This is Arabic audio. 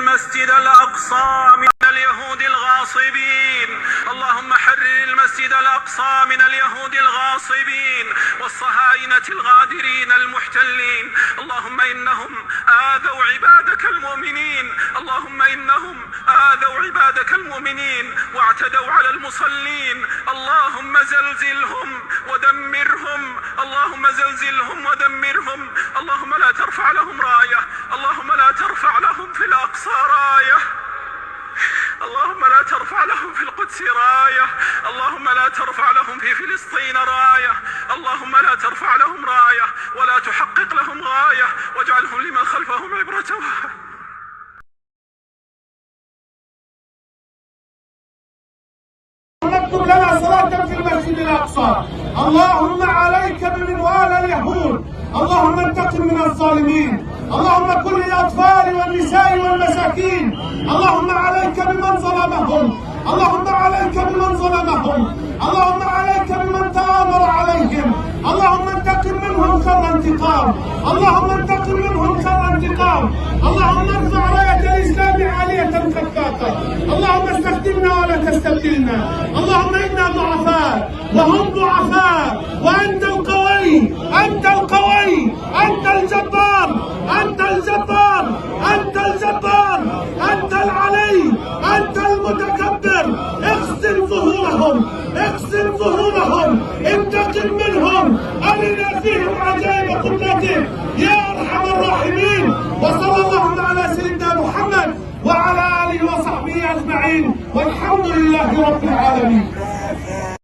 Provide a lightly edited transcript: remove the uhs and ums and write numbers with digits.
المسجد الأقصى من اليهود الغاصبين، اللهم حرر المسجد الأقصى من اليهود الغاصبين والصهاينة الغادرين المحتلين. اللهم إنهم آذوا عبادك المؤمنين، اللهم إنهم آذوا عبادك المؤمنين واعتدوا على المصلين. اللهم زلزلهم ودمرهم، اللهم زلزلهم ودمرهم. اللهم لا ترفع لهم راية، اللهم لا ترفع لهم في الأقصى راية، اللهم لا ترفع لهم في القدس راية، اللهم لا ترفع لهم في فلسطين راية، اللهم لا ترفع لهم راية ولا تحقق لهم غاية، واجعلهم لمن خلفهم عبرة. اكتب لنا صلاة في المسجد الأقصى. اللهم عليك بمنوال اليهود، اللهم انتقم من الظالمين، اللهم كن للأطفال والنساء والمساكين، اللهم عليك بمن ظلمهم، اللهم عليك بمن ظلمهم، اللهم عليك بمن تآمر عليهم، اللهم انتقم منهم شر انتقام، اللهم انتقم منهم شر انتقام، اللهم ارفع راية الإسلام عالية خفاقة، اللهم استخدمنا ولا تستبدلنا، اللهم إنا ضعفاء وهم ضعفاء، وأنت القوي، أنت القوي، أنت الجبار، أنت الجبار، أنت الجبار، أنت العلي، أنت المتكبر. اقسم ظهورهم، اقسم ظهورهم، انتقم منهم، أرنا فيهم عجائب قدرتك يا أرحم الراحمين. وصلى الله على سيدنا محمد وعلى آله وصحبه أجمعين، والحمد لله رب العالمين.